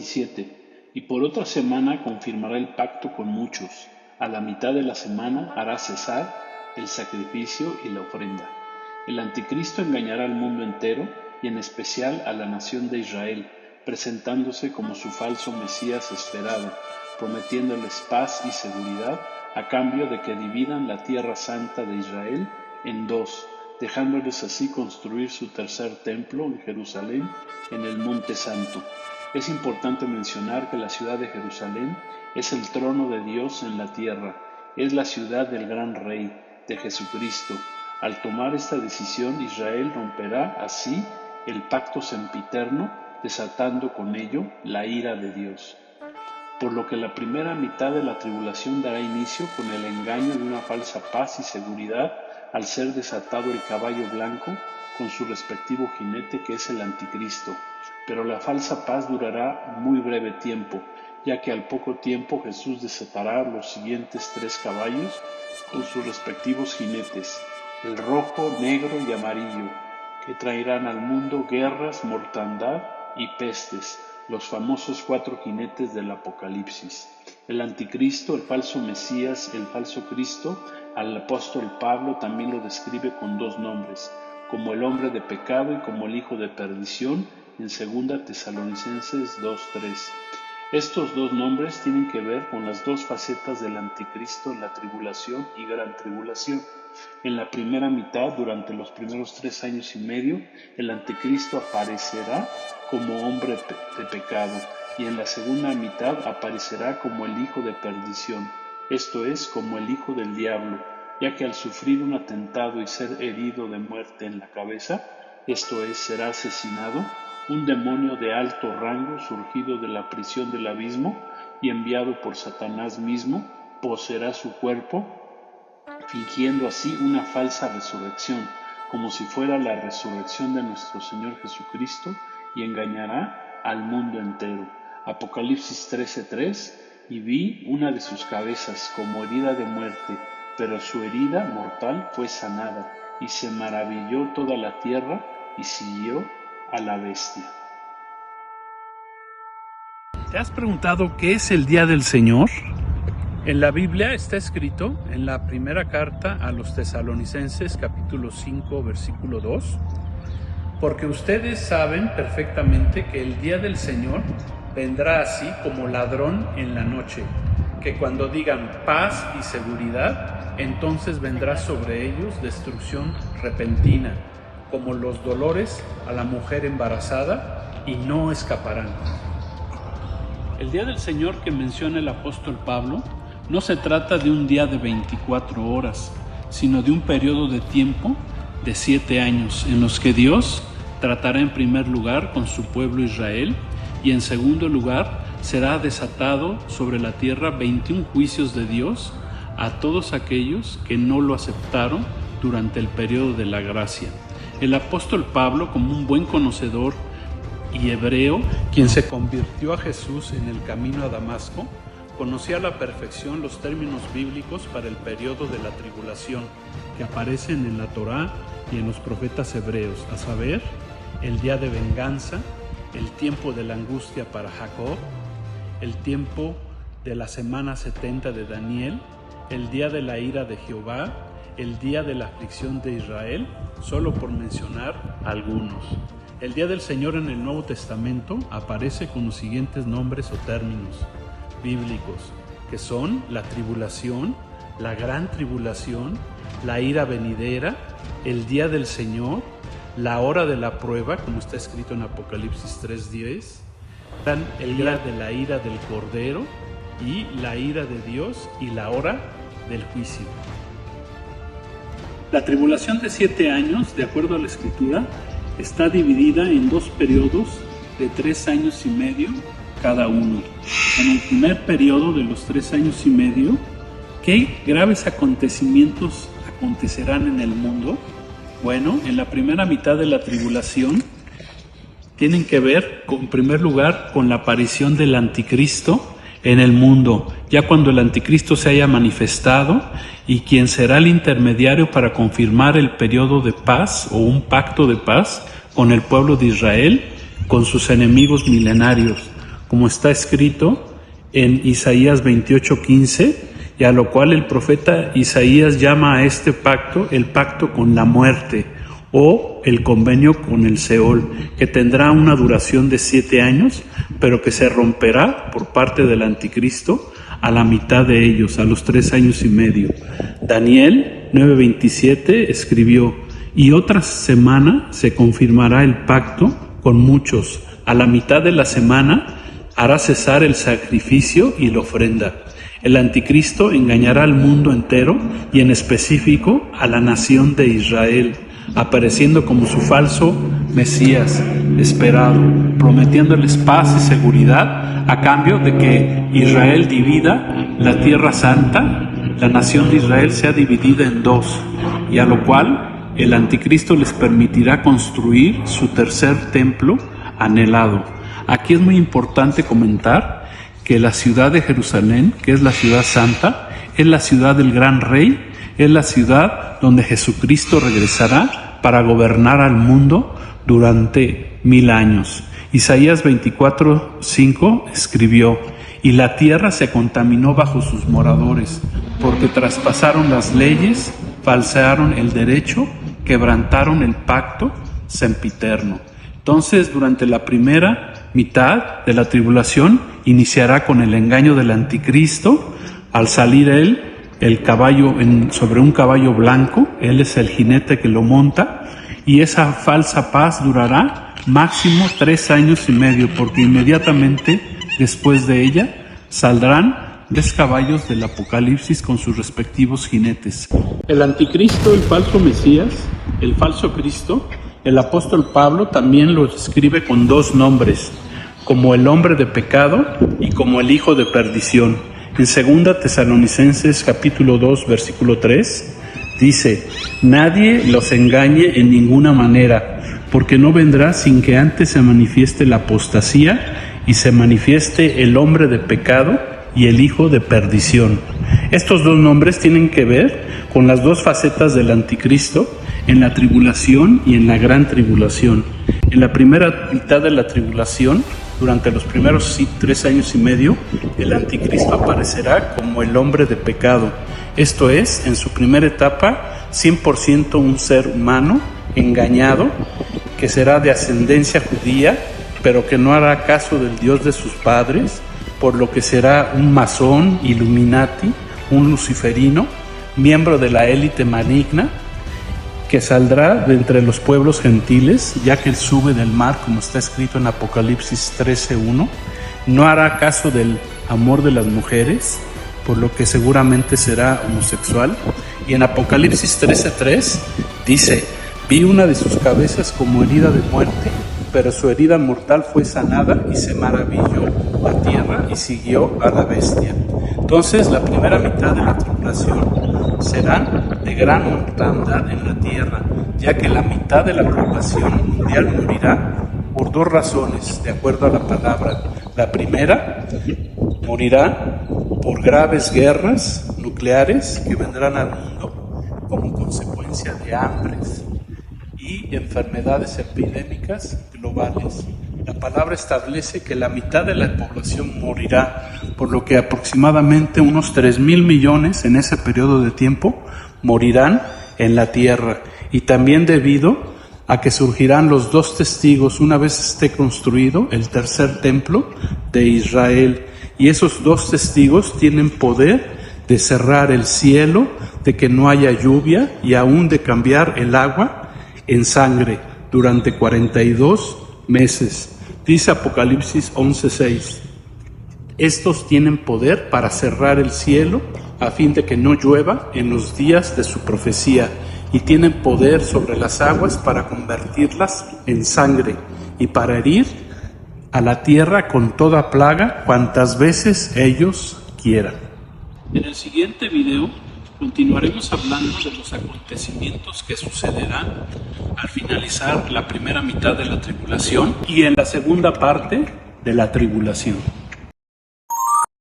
27, y por otra semana confirmará el pacto con muchos. A la mitad de la semana hará cesar el sacrificio y la ofrenda. El anticristo engañará al mundo entero y en especial a la nación de Israel, presentándose como su falso Mesías esperado, prometiéndoles paz y seguridad a cambio de que dividan la tierra santa de Israel en dos, dejándoles así construir su tercer templo en Jerusalén, en el Monte Santo. Es importante mencionar que la ciudad de Jerusalén es el trono de Dios en la tierra, es la ciudad del gran Rey, de Jesucristo. Al tomar esta decisión, Israel romperá así el pacto sempiterno, desatando con ello la ira de Dios. Por lo que la primera mitad de la tribulación dará inicio con el engaño de una falsa paz y seguridad al ser desatado el caballo blanco con su respectivo jinete que es el anticristo. Pero la falsa paz durará muy breve tiempo, ya que al poco tiempo Jesús desatará los siguientes 3 caballos con sus respectivos jinetes, el rojo, negro y amarillo, que traerán al mundo guerras, mortandad y pestes, los famosos 4 jinetes del Apocalipsis. El anticristo, el falso Mesías, el falso Cristo, al apóstol Pablo también lo describe con 2 nombres, como el hombre de pecado y como el hijo de perdición, en 2 Tesalonicenses 2:3. Estos 2 nombres tienen que ver con las 2 facetas del anticristo en la tribulación y gran tribulación. En la primera mitad, durante los primeros 3 años y medio, el anticristo aparecerá como hombre de pecado, y en la segunda mitad aparecerá como el hijo de perdición, esto es, como el hijo del diablo, ya que al sufrir un atentado y ser herido de muerte en la cabeza, esto es, será asesinado, un demonio de alto rango surgido de la prisión del abismo y enviado por Satanás mismo, poseerá su cuerpo, fingiendo así una falsa resurrección, como si fuera la resurrección de nuestro Señor Jesucristo, y engañará al mundo entero. Apocalipsis 13:3, y vi una de sus cabezas como herida de muerte, pero su herida mortal fue sanada, y se maravilló toda la tierra y siguió a la bestia. ¿Te has preguntado qué es el día del Señor? En la Biblia está escrito en la primera carta a los Tesalonicenses, capítulo 5, versículo 2, porque ustedes saben perfectamente que el día del Señor vendrá así como ladrón en la noche, que cuando digan paz y seguridad, entonces vendrá sobre ellos destrucción repentina, como los dolores a la mujer embarazada, y no escaparán. El día del Señor que menciona el apóstol Pablo no se trata de un día de 24 horas, sino de un periodo de tiempo de 7 años en los que Dios tratará en primer lugar con su pueblo Israel y en segundo lugar será desatado sobre la tierra 21 juicios de Dios a todos aquellos que no lo aceptaron durante el periodo de la gracia. El apóstol Pablo, como un buen conocedor y hebreo, quien se convirtió a Jesús en el camino a Damasco, conocía a la perfección los términos bíblicos para el periodo de la tribulación que aparecen en la Torá y en los profetas hebreos, a saber, el día de venganza, el tiempo de la angustia para Jacob, el tiempo de la semana 70 de Daniel, el día de la ira de Jehová, el día de la aflicción de Israel, solo por mencionar algunos. El día del Señor en el Nuevo Testamento aparece con los siguientes nombres o términos bíblicos, que son la tribulación, la gran tribulación, la ira venidera, el día del Señor, la hora de la prueba, como está escrito en Apocalipsis 3:10, el día de la ira del Cordero y la ira de Dios y la hora del juicio. La tribulación de 7 años, de acuerdo a la Escritura, está dividida en 2 periodos de 3 años y medio cada uno. En el primer periodo de los 3 años y medio, ¿qué graves acontecimientos acontecerán en el mundo? Bueno, en la primera mitad de la tribulación tienen que ver, en primer lugar, con la aparición del anticristo en el mundo, ya cuando el anticristo se haya manifestado y quien será el intermediario para confirmar el periodo de paz o un pacto de paz con el pueblo de Israel, con sus enemigos milenarios, como está escrito en Isaías 28:15, y a lo cual el profeta Isaías llama a este pacto el pacto con la muerte o el convenio con el Seol, que tendrá una duración de 7 años, pero que se romperá por parte del anticristo a la mitad de ellos, a los 3 años y medio. Daniel 9:27 escribió: y otra semana se confirmará el pacto con muchos. A la mitad de la semana hará cesar el sacrificio y la ofrenda. El anticristo engañará al mundo entero y en específico a la nación de Israel, apareciendo como su falso Mesías esperado, prometiéndoles paz y seguridad a cambio de que Israel divida la tierra santa. La nación de Israel sea dividida en 2, y a lo cual el anticristo les permitirá construir su tercer templo anhelado. Aquí es muy importante comentar que la ciudad de Jerusalén, que es la ciudad santa, es la ciudad del gran rey, es la ciudad donde Jesucristo regresará para gobernar al mundo durante 1000 años. Isaías 24:5 escribió: y la tierra se contaminó bajo sus moradores, porque traspasaron las leyes, falsearon el derecho, quebrantaron el pacto sempiterno. Entonces, durante la primera mitad de la tribulación, iniciará con el engaño del anticristo. Al salir él, el caballo sobre un caballo blanco, él es el jinete que lo monta, y esa falsa paz durará máximo 3 años y medio, porque inmediatamente después de ella saldrán 3 caballos del Apocalipsis con sus respectivos jinetes. El anticristo, el falso Mesías, el falso Cristo, el apóstol Pablo también lo describe con 2 nombres, como el hombre de pecado y como el hijo de perdición. En 2 Tesalonicenses capítulo 2 versículo 3 dice: nadie los engañe en ninguna manera, porque no vendrá sin que antes se manifieste la apostasía y se manifieste el hombre de pecado y el hijo de perdición. Estos 2 nombres tienen que ver con las 2 facetas del anticristo en la tribulación y en la gran tribulación. En la primera mitad de la tribulación, durante los primeros 3 años y medio, el anticristo aparecerá como el hombre de pecado. Esto es, en su primera etapa, 100% un ser humano engañado, que será de ascendencia judía, pero que no hará caso del Dios de sus padres, por lo que será un masón, Illuminati, un luciferino, miembro de la élite maligna, que saldrá de entre los pueblos gentiles, ya que él sube del mar, como está escrito en Apocalipsis 13:1. No hará caso del amor de las mujeres, por lo que seguramente será homosexual. Y en Apocalipsis 13:3 dice: vi una de sus cabezas como herida de muerte, pero su herida mortal fue sanada y se maravilló la tierra y siguió a la bestia. Entonces, la primera mitad de la tribulación será de gran mortandad en la tierra, ya que la mitad de la población mundial morirá por 2 razones, de acuerdo a la palabra. La primera, morirá por graves guerras nucleares que vendrán al mundo como consecuencia de hambres y enfermedades epidémicas globales. La palabra establece que la mitad de la población morirá, por lo que aproximadamente unos 3,000 millones en ese periodo de tiempo morirán en la tierra. Y también debido a que surgirán los 2 testigos una vez esté construido el tercer templo de Israel. Y esos 2 testigos tienen poder de cerrar el cielo, de que no haya lluvia y aún de cambiar el agua en sangre durante 42 meses. Dice Apocalipsis 11:6. Estos tienen poder para cerrar el cielo a fin de que no llueva en los días de su profecía, y tienen poder sobre las aguas para convertirlas en sangre y para herir a la tierra con toda plaga cuantas veces ellos quieran. En el siguiente video continuaremos hablando de los acontecimientos que sucederán al finalizar la primera mitad de la tribulación y en la segunda parte de la tribulación.